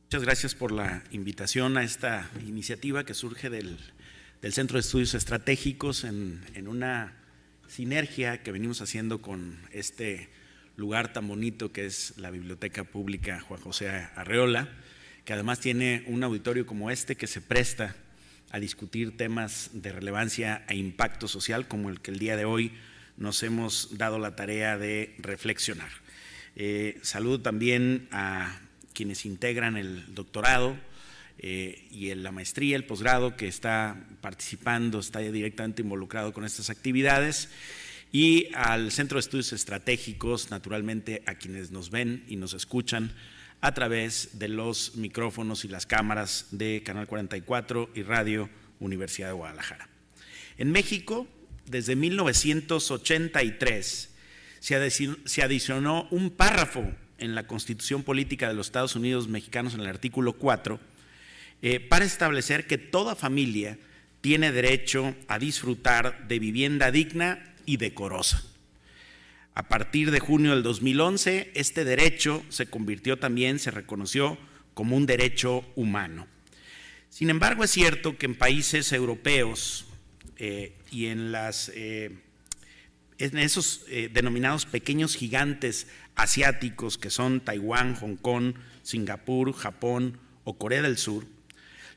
Muchas gracias por la invitación a esta iniciativa que surge del Centro de Estudios Estratégicos en una sinergia que venimos haciendo con este lugar tan bonito que es la Biblioteca Pública Juan José Arreola, que además tiene un auditorio como este que se presta a discutir temas de relevancia e impacto social como el que el día de hoy nos hemos dado la tarea de reflexionar. Saludo también a quienes integran el doctorado y la maestría, el posgrado que está participando, está directamente involucrado con estas actividades, y al Centro de Estudios Estratégicos, naturalmente a quienes nos ven y nos escuchan a través de los micrófonos y las cámaras de Canal 44 y Radio Universidad de Guadalajara. En México, desde 1983, se adicionó un párrafo en la Constitución Política de los Estados Unidos Mexicanos, en el artículo 4, para establecer que toda familia tiene derecho a disfrutar de vivienda digna y decorosa. A partir de junio del 2011, este derecho se reconoció como un derecho humano. Sin embargo, es cierto que en países europeos y en esos denominados pequeños gigantes asiáticos que son Taiwán, Hong Kong, Singapur, Japón o Corea del Sur,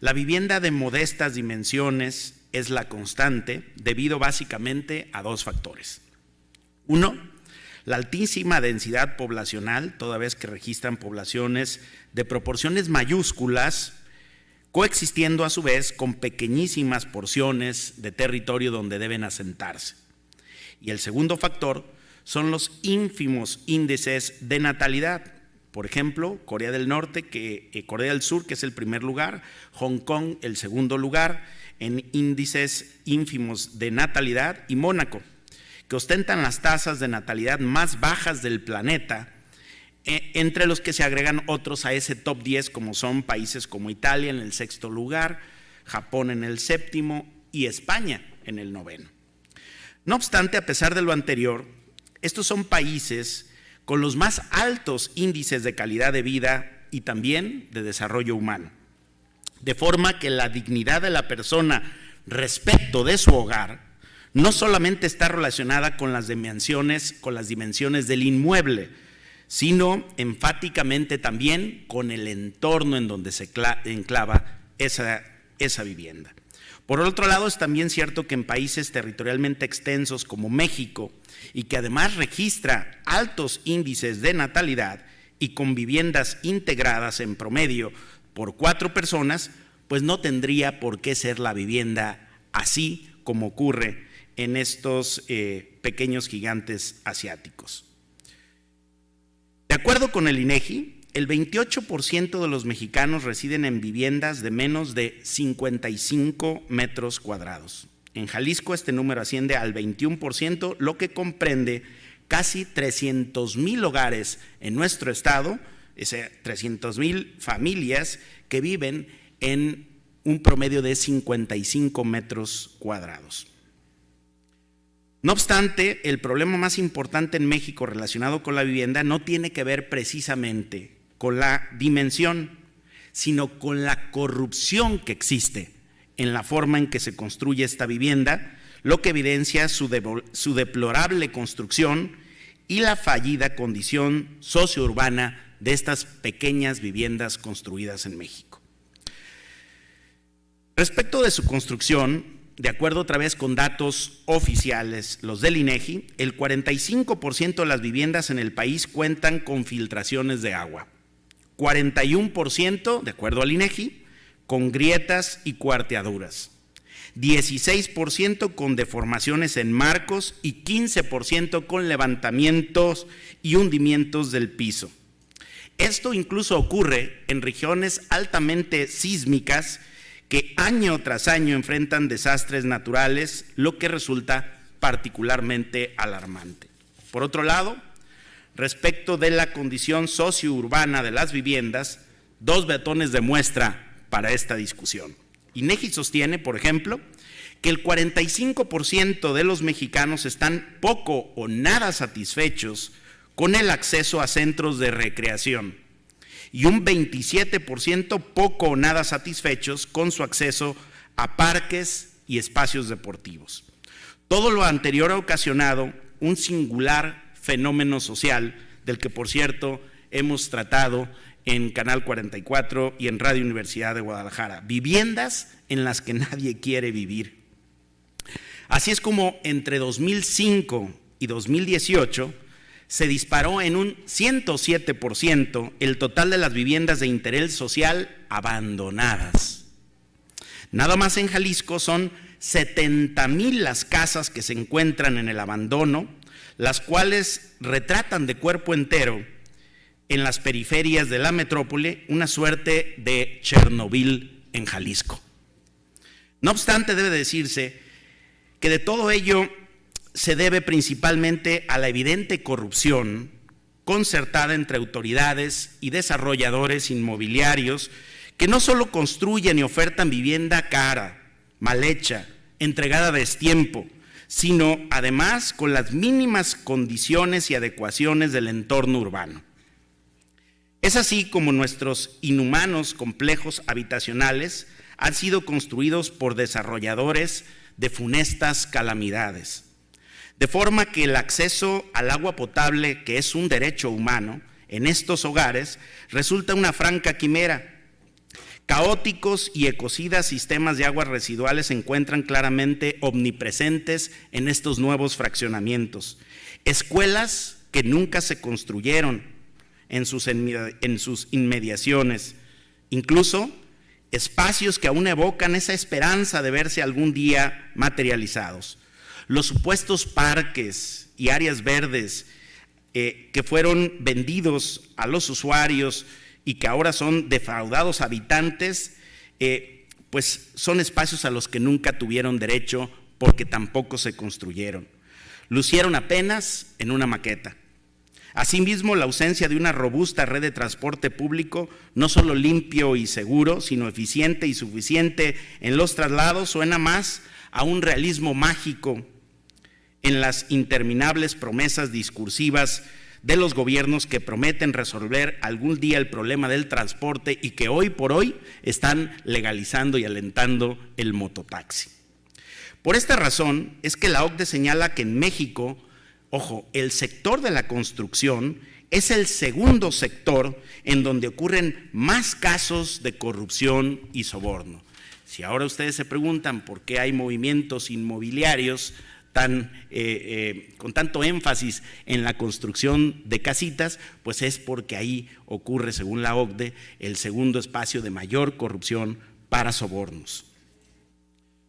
la vivienda de modestas dimensiones es la constante debido básicamente a dos factores. Uno, la altísima densidad poblacional, toda vez que registran poblaciones de proporciones mayúsculas, coexistiendo a su vez con pequeñísimas porciones de territorio donde deben asentarse. Y el segundo factor son los ínfimos índices de natalidad. Por ejemplo, Corea del Sur, que es el primer lugar, Hong Kong el segundo lugar en índices ínfimos de natalidad, y Mónaco, que ostentan las tasas de natalidad más bajas del planeta, entre los que se agregan otros a ese top 10, como son países como Italia en el sexto lugar, Japón en el séptimo y España en el noveno. No obstante, a pesar de lo anterior, estos son países con los más altos índices de calidad de vida y también de desarrollo humano, de forma que la dignidad de la persona respecto de su hogar no solamente está relacionada con las dimensiones del inmueble, sino enfáticamente también con el entorno en donde se enclava esa vivienda. Por otro lado, es también cierto que en países territorialmente extensos como México, y que además registra altos índices de natalidad y con viviendas integradas en promedio por 4 personas, pues no tendría por qué ser la vivienda así como ocurre en estos pequeños gigantes asiáticos. De acuerdo con el INEGI, el 28% de los mexicanos residen en viviendas de menos de 55 metros cuadrados. En Jalisco este número asciende al 21%, lo que comprende casi 300,000 hogares en nuestro estado, 300,000 familias que viven en un promedio de 55 metros cuadrados. No obstante, el problema más importante en México relacionado con la vivienda no tiene que ver precisamente con la dimensión, sino con la corrupción que existe en la forma en que se construye esta vivienda, lo que evidencia su deplorable construcción y la fallida condición sociourbana de estas pequeñas viviendas construidas en México. Respecto de su construcción, de acuerdo otra vez con datos oficiales, los del INEGI, el 45% de las viviendas en el país cuentan con filtraciones de agua, 41%, de acuerdo al INEGI, con grietas y cuarteaduras, 16% con deformaciones en marcos y 15% con levantamientos y hundimientos del piso. Esto incluso ocurre en regiones altamente sísmicas que año tras año enfrentan desastres naturales, lo que resulta particularmente alarmante. Por otro lado, respecto de la condición sociourbana de las viviendas, dos botones de muestra para esta discusión. INEGI sostiene, por ejemplo, que el 45% de los mexicanos están poco o nada satisfechos con el acceso a centros de recreación y un 27% poco o nada satisfechos con su acceso a parques y espacios deportivos. Todo lo anterior ha ocasionado un singular fenómeno social, del que, por cierto, hemos tratado en Canal 44 y en Radio Universidad de Guadalajara: viviendas en las que nadie quiere vivir. Así es como entre 2005 y 2018 se disparó en un 107% el total de las viviendas de interés social abandonadas. Nada más en Jalisco son 70,000 las casas que se encuentran en el abandono, las cuales retratan de cuerpo entero en las periferias de la metrópoli una suerte de Chernobyl en Jalisco. No obstante, debe decirse que de todo ello se debe principalmente a la evidente corrupción concertada entre autoridades y desarrolladores inmobiliarios que no solo construyen y ofertan vivienda cara, mal hecha, entregada a destiempo, sino además con las mínimas condiciones y adecuaciones del entorno urbano. Es así como nuestros inhumanos complejos habitacionales han sido construidos por desarrolladores de funestas calamidades, de forma que el acceso al agua potable, que es un derecho humano, en estos hogares resulta una franca quimera. Caóticos y ecocidas sistemas de aguas residuales se encuentran claramente omnipresentes en estos nuevos fraccionamientos. Escuelas que nunca se construyeron en sus inmediaciones, incluso espacios que aún evocan esa esperanza de verse algún día materializados. Los supuestos parques y áreas verdes que fueron vendidos a los usuarios y que ahora son defraudados habitantes, pues son espacios a los que nunca tuvieron derecho porque tampoco se construyeron. Lucieron apenas en una maqueta. Asimismo, la ausencia de una robusta red de transporte público, no solo limpio y seguro, sino eficiente y suficiente en los traslados, suena más a un realismo mágico en las interminables promesas discursivas de los gobiernos que prometen resolver algún día el problema del transporte y que hoy por hoy están legalizando y alentando el mototaxi. Por esta razón es que la OCDE señala que en México, ojo, el sector de la construcción es el segundo sector en donde ocurren más casos de corrupción y soborno. Si ahora ustedes se preguntan por qué hay movimientos inmobiliarios con tanto énfasis en la construcción de casitas, pues es porque ahí ocurre, según la OCDE, el segundo espacio de mayor corrupción para sobornos.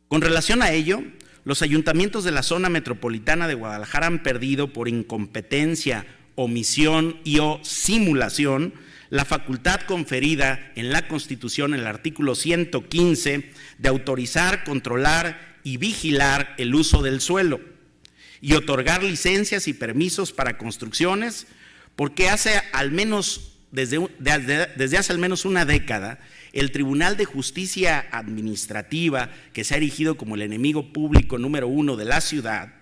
Con relación a ello, los ayuntamientos de la zona metropolitana de Guadalajara han perdido por incompetencia, omisión y o simulación la facultad conferida en la Constitución, en el artículo 115, de autorizar, controlar y vigilar el uso del suelo y otorgar licencias y permisos para construcciones, porque desde hace al menos una década, el Tribunal de Justicia Administrativa, que se ha erigido como el enemigo público número 1 de la ciudad,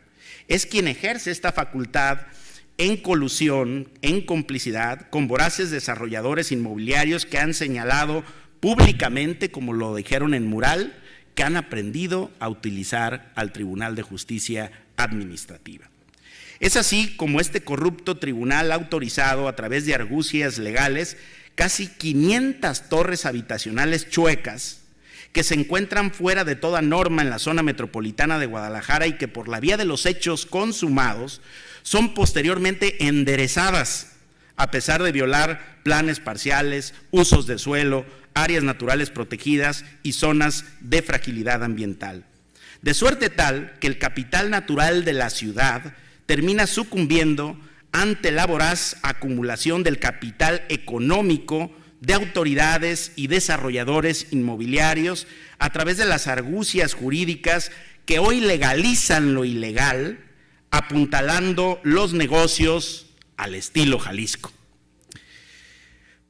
es quien ejerce esta facultad en colusión, en complicidad con voraces desarrolladores inmobiliarios que han señalado públicamente, como lo dijeron en mural, que han aprendido a utilizar al Tribunal de Justicia Administrativa. Es así como este corrupto tribunal ha autorizado a través de argucias legales casi 500 torres habitacionales chuecas que se encuentran fuera de toda norma en la zona metropolitana de Guadalajara y que por la vía de los hechos consumados son posteriormente enderezadas a pesar de violar planes parciales, usos de suelo, áreas naturales protegidas y zonas de fragilidad ambiental. De suerte tal que el capital natural de la ciudad termina sucumbiendo ante la voraz acumulación del capital económico de autoridades y desarrolladores inmobiliarios a través de las argucias jurídicas que hoy legalizan lo ilegal, apuntalando los negocios al estilo Jalisco.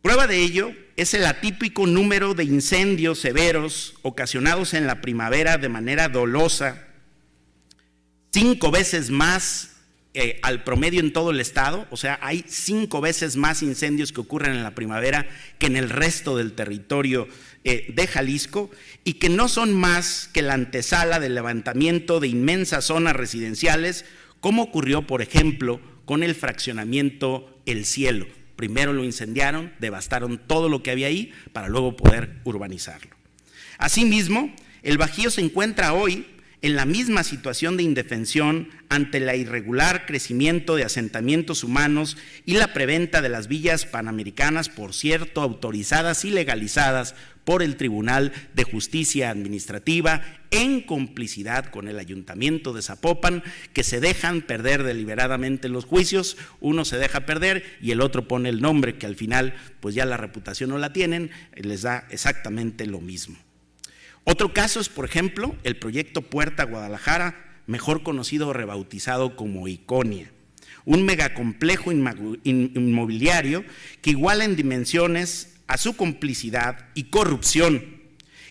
Prueba de ello es el atípico número de incendios severos ocasionados en la primavera de manera dolosa, 5 veces más al promedio en todo el estado, o sea, hay 5 veces más incendios que ocurren en la primavera que en el resto del territorio de Jalisco, y que no son más que la antesala del levantamiento de inmensas zonas residenciales, como ocurrió, por ejemplo, con el fraccionamiento El Cielo. Primero lo incendiaron, devastaron todo lo que había ahí para luego poder urbanizarlo. Asimismo, el Bajío se encuentra hoy en la misma situación de indefensión ante el irregular crecimiento de asentamientos humanos y la preventa de las villas panamericanas, por cierto, autorizadas y legalizadas por el Tribunal de Justicia Administrativa en complicidad con el Ayuntamiento de Zapopan, que se dejan perder deliberadamente los juicios. Uno se deja perder y el otro pone el nombre, que al final pues ya la reputación no la tienen, les da exactamente lo mismo. Otro caso es, por ejemplo, el proyecto Puerta Guadalajara, mejor conocido o rebautizado como Iconia, un megacomplejo inmobiliario que iguala en dimensiones a su complicidad y corrupción,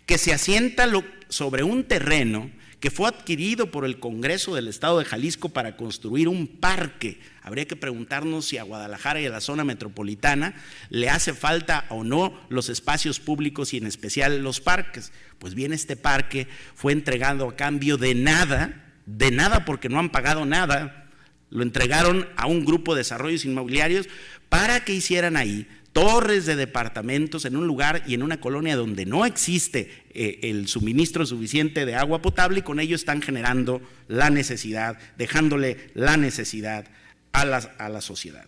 que se asienta sobre un terreno que fue adquirido por el Congreso del Estado de Jalisco para construir un parque. Habría que preguntarnos si a Guadalajara y a la zona metropolitana le hace falta o no los espacios públicos y en especial los parques. Pues bien, este parque fue entregado a cambio de nada porque no han pagado nada. Lo entregaron a un grupo de desarrollos inmobiliarios para que hicieran ahí torres de departamentos en un lugar y en una colonia donde no existe el suministro suficiente de agua potable, y con ello están generando la necesidad, dejándole la necesidad a la sociedad.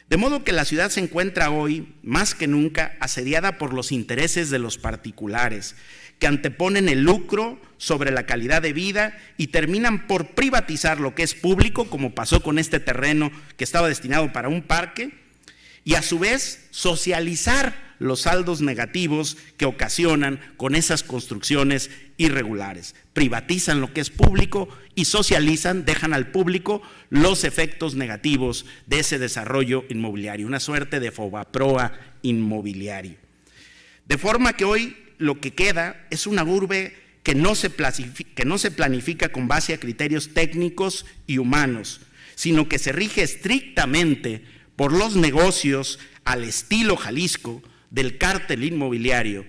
De modo que la ciudad se encuentra hoy, más que nunca, asediada por los intereses de los particulares, que anteponen el lucro sobre la calidad de vida y terminan por privatizar lo que es público, como pasó con este terreno que estaba destinado para un parque, y a su vez socializar los saldos negativos que ocasionan con esas construcciones irregulares. Privatizan lo que es público y socializan, dejan al público los efectos negativos de ese desarrollo inmobiliario, una suerte de fobaproa inmobiliario. De forma que hoy lo que queda es una urbe que no se planifica con base a criterios técnicos y humanos, sino que se rige estrictamente por los negocios al estilo Jalisco del cártel inmobiliario,